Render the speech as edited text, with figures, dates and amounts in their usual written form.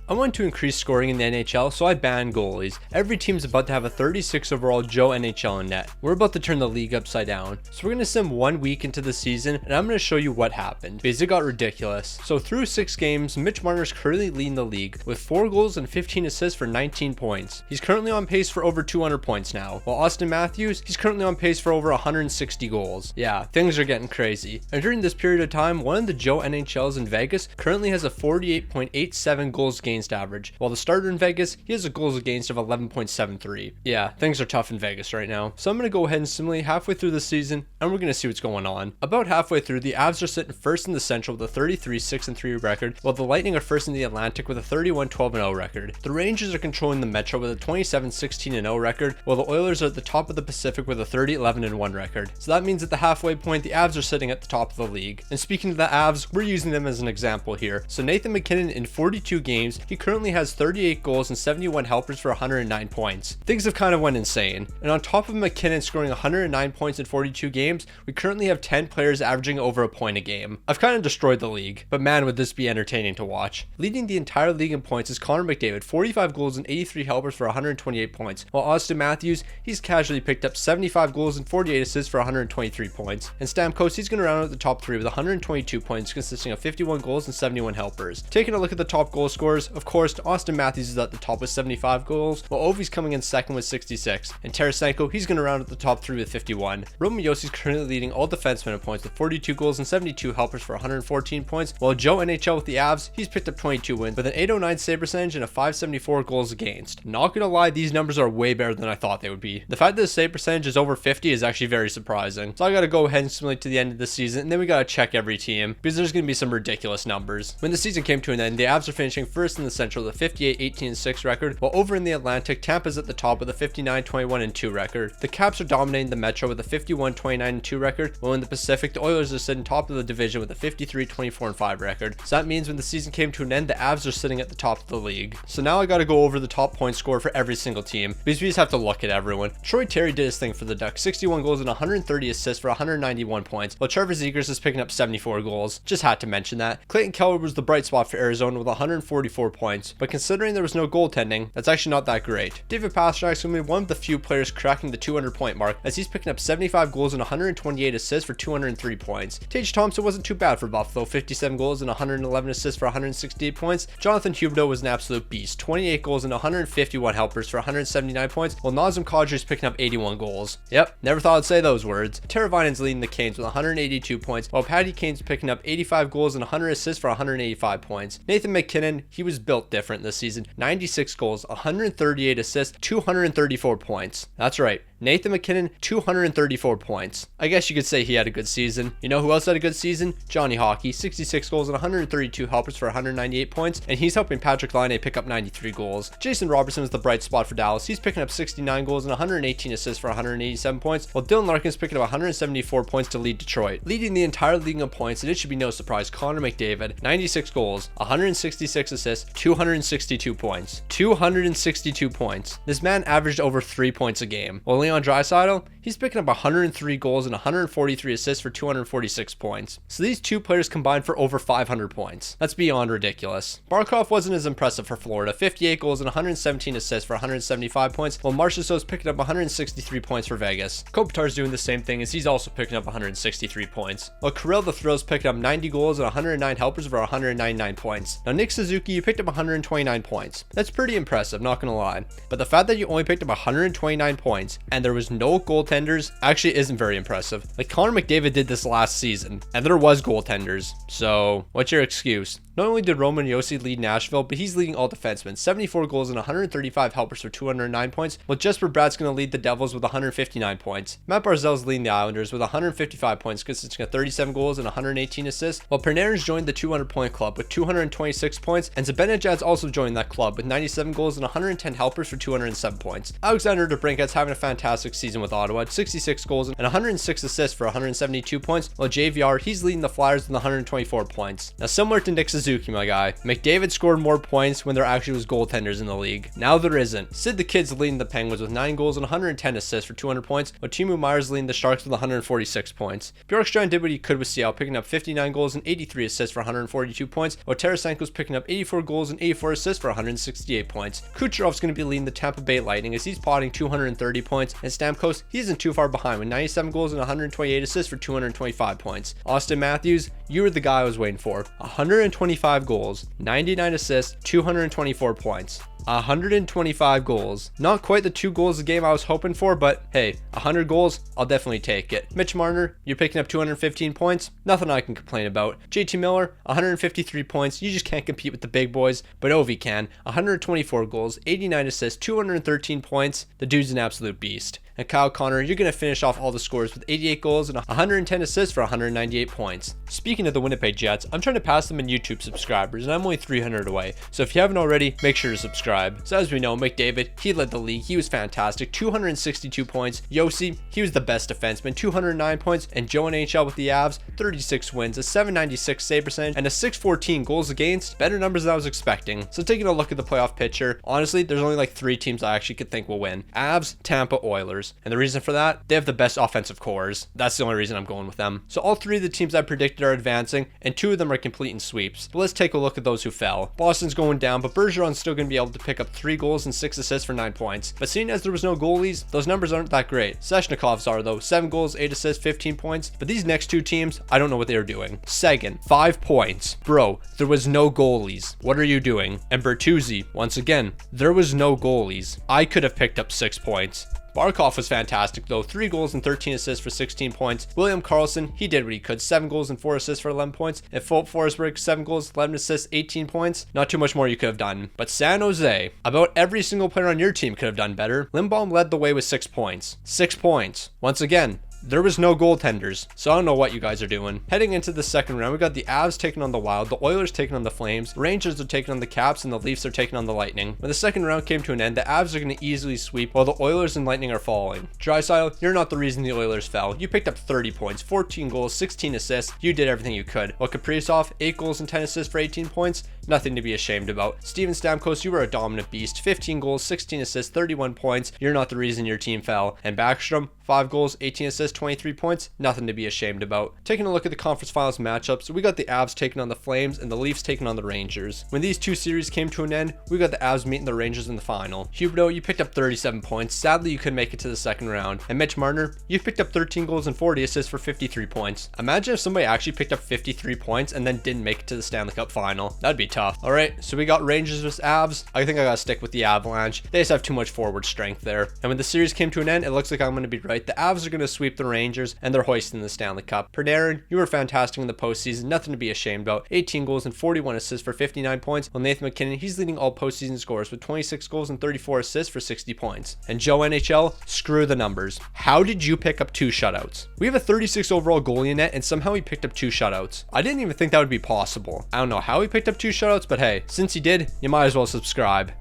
I want to increase scoring in the NHL, so I banned goalies. Every team's about to have a 36 overall Joe NHL in net. We're about to turn the league upside down. So we're going to sim 1 week into the season, and I'm going to show you what happened, because it got ridiculous. So through 6 games, Mitch Marner's currently leading the league with 4 goals and 15 assists for 19 points. He's currently on pace for over 200 points now, while Auston Matthews, he's currently on pace for over 160 goals. Yeah, things are getting crazy. And during this period of time, one of the Joe NHLs in Vegas currently has a 48.87 goals against average, while the starter in Vegas, he has a goals against of 11.73. Yeah, things are tough in Vegas right now. So I'm going to go ahead and simulate halfway through the season, and we're going to see what's going on. About halfway through, the Avs are sitting first in the Central with a 33-6-3 record, while the Lightning are first in the Atlantic with a 31-12-0 record. The Rangers are controlling the Metro with a 27-16-0 record, while the Oilers are at the top of the Pacific with a 30-11-1 record. So that means at the halfway point, the Avs are sitting at the top of the league. And speaking of the Avs, we're using them as an example here. So Nathan MacKinnon in 42 games, he currently has 38 goals and 71 helpers for 109 points. Things have kind of went insane. And on top of MacKinnon scoring 109 points in 42 games, we currently have 10 players averaging over a point a game. I've kind of destroyed the league, but man, would this be entertaining to watch. Leading the entire league in points is Connor McDavid, 45 goals and 83 helpers for 128 points, while Auston Matthews, he's casually picked up 75 goals and 48 assists for 123 points. And STAMKOS, he's going to round out the top 3 with 122 points, consisting of 51 goals and 71 helpers. Taking a look at the top goal scorers, of course, Auston Matthews is at the top with 75 goals, while Ovi's coming in second with 66. And Tarasenko, he's going to round out the top 3 with 51. Roman Josi's currently leading all defensemen in points with 42 goals and 72 helpers for 114 points, while Joe NHL with the Avs, he's picked up 22 wins with an 809 save percentage and a 574 goals against. Not gonna lie, these numbers are way better than I thought they would be. The fact that the save percentage is over 50 is actually very surprising. So I gotta go ahead and simulate to the end of the season, and then we gotta check every team, because there's gonna be some ridiculous numbers. When the season came to an end, the Avs are finishing first in the Central with a 58-18-6 record, while over in the Atlantic, Tampa's at the top with a 59-21-2 record. The Caps are dominating the Metro with a 51-29-2 record, while in the Pacific, the Oilers are sitting top of the division with a 53-24-5 record. So that means when the season came to an end, the Avs are sitting at the top of the league. So now I gotta go over the top point score for every single team, because we just have to look at everyone. Troy Terry did his thing for the Ducks, 61 goals and 130 assists for 191 points, while Trevor Zegras is picking up 74 goals. Just had to mention that. Clayton Keller was the bright spot for Arizona with 144 points, but considering there was no goaltending, that's actually not that great. David Pastrnak's going to be one of the few players cracking the 200 point mark, as he's picking up 75 goals and 128 assists for 203 points. Tage Thompson wasn't too bad for Buffalo, 57 goals and 111 assists for 168 points. Jonathan Huberdeau was an absolute beast, 28 goals and 151 helpers for 179 points, while Nazem Kadri's picking up 81 goals. Yep, never thought I'd say those words. Tara Vinan's leading the Canes with 182 points, while Patty Kane's picking up 85 goals and 100 assists for 185 points. Nathan MacKinnon, he was built different this season, 96 goals, 138 assists, 234 points. That's right, Nathan MacKinnon, 234 points. I guess you could say he had a good season. You know who else had a good season? Johnny Hockey, 66 goals and 132 helpers for 198 points, and he's helping Patrick Laine pick up 93 goals. Jason Robertson is the bright spot for Dallas. He's picking up 69 goals and 118 assists for 187 points, while Dylan Larkin's picking up 174 points to lead Detroit. Leading the entire league in points, and it should be no surprise, Connor McDavid, 96 goals, 166 assists, 262 points. 262 points. This man averaged over 3 points a game. While Leon Draisaitl, he's picking up 103 goals and 143 assists for 246 points. So these two players combined for over 500 points. That's beyond ridiculous. Barkov wasn't as impressive for Florida, 58 goals and 117 assists for 175 points, while Marchessault's picking up 163 points for Vegas. Kopitar's doing the same thing, as he's also picking up 163 points. While Kirill the Thrill's picking up 90 goals and 109 helpers for 199 points. Now Nick Suzuki, you picked up 129 points. That's pretty impressive, not gonna lie. But the fact that you only picked up 129 points and there was no goaltenders actually isn't very impressive. Like Connor McDavid did this last season, and there was goaltenders. So what's your excuse? Not only did Roman Josi lead Nashville, but he's leading all defensemen, 74 goals and 135 helpers for 209 points, while Jesper Bratt's going to lead the Devils with 159 points. Matt Barzal's leading the Islanders with 155 points, consisting of 37 goals and 118 assists, while Panarin's joined the 200-point club with 226 points, and Zibanejad's also joined that club with 97 goals and 110 helpers for 207 points. Alexander DeBrincat's having a fantastic season with Ottawa, squad, 66 goals and 106 assists for 172 points, while JVR, he's leading the Flyers with 124 points. Now, similar to Nick Suzuki, my guy, McDavid scored more points when there actually was goaltenders in the league. Now there isn't. Sid the Kid's leading the Penguins with 9 goals and 110 assists for 200 points, while Timo Meier's leading the Sharks with 146 points. Bjorkstrand did what he could with Seattle, picking up 59 goals and 83 assists for 142 points, while Tarasenko's picking up 84 goals and 84 assists for 168 points. Kucherov's going to be leading the Tampa Bay Lightning as he's potting 230 points, and Stamkos, he isn't too far behind with 97 goals and 128 assists for 225 points. Austin Matthews, you were the guy I was waiting for. 125 goals, 99 assists, 224 points. 125 goals. Not quite the 2 goals a game I was hoping for, but hey, 100 goals, I'll definitely take it. Mitch Marner, you're picking up 215 points. Nothing I can complain about. JT Miller, 153 points. You just can't compete with the big boys, but Ovi can. 124 goals, 89 assists, 213 points. The dude's an absolute beast. And Kyle Connor, you're going to finish off all the scores with 88 goals and 110 assists for 198 points. Speaking of the Winnipeg Jets, I'm trying to pass them in YouTube subscribers, and I'm only 300 away. So if you haven't already, make sure to subscribe. So as we know, McDavid, he led the league. He was fantastic. 262 points. Yossi, he was the best defenseman. 209 points. And Joe NHL with the Avs, 36 wins, a 796 save percentage, and a 614 goals against. Better numbers than I was expecting. So taking a look at the playoff picture, honestly, there's only like 3 teams I actually could think will win. Avs, Tampa, Oilers. And the reason for that, they have the best offensive cores. That's the only reason I'm going with them. So all 3 of the teams I predicted are advancing, and 2 of them are completing sweeps. But let's take a look at those who fell. Boston's going down, but Bergeron's still going to be able to pick up 3 goals and 6 assists for 9 points. But seeing as there was no goalies, those numbers aren't that great. Svechnikov's are though, 7 goals, 8 assists, 15 points. But these next 2 teams, I don't know what they are doing. Seguin, 5 points. Bro, there was no goalies. What are you doing? And Bertuzzi, once again, there was no goalies. I could have picked up 6 points. Barkov was fantastic though, 3 goals and 13 assists for 16 points. William Karlsson, he did what he could, 7 goals and 4 assists for 11 points. And Forsberg, 7 goals, 11 assists, 18 points. Not too much more you could have done. But San Jose, about every single player on your team could have done better. Lindblom led the way with 6 points. 6 points. Once again, there was no goaltenders, so I don't know what you guys are doing. Heading into the second round, we got the Avs taking on the Wild, the Oilers taking on the Flames, Rangers are taking on the Caps, and the Leafs are taking on the Lightning. When the second round came to an end, the Avs are going to easily sweep, while the Oilers and Lightning are falling. Draisaitl, you're not the reason the Oilers fell. You picked up 30 points, 14 goals, 16 assists. You did everything you could. While Kaprizov, 8 goals and 10 assists for 18 points. Nothing to be ashamed about. Steven Stamkos, you were a dominant beast. 15 goals, 16 assists, 31 points. You're not the reason your team fell. And Backstrom, 5 goals, 18 assists, 23 points. Nothing to be ashamed about. Taking a look at the conference finals matchups, we got the Avs taking on the Flames and the Leafs taking on the Rangers. When these 2 series came to an end, we got the Avs meeting the Rangers in the final. Huberdeau, you picked up 37 points. Sadly, you couldn't make it to the second round. And Mitch Marner, you picked up 13 goals and 40 assists for 53 points. Imagine if somebody actually picked up 53 points and then didn't make it to the Stanley Cup final. That'd be tough. All right, so we got Rangers vs Avs. I think I gotta stick with the Avalanche. They just have too much forward strength there. And when the series came to an end, it looks like I'm gonna be right. The Avs are gonna sweep the Rangers and they're hoisting the Stanley Cup. Panarin, you were fantastic in the postseason. Nothing to be ashamed about. 18 goals and 41 assists for 59 points. While Nathan MacKinnon, he's leading all postseason scores with 26 goals and 34 assists for 60 points. And Joe NHL, screw the numbers. How did you pick up 2 shutouts? We have a 36 overall goalie in net and somehow he picked up 2 shutouts. I didn't even think that would be possible. I don't know how he picked up 2 shutouts, but hey, since he did, you might as well subscribe.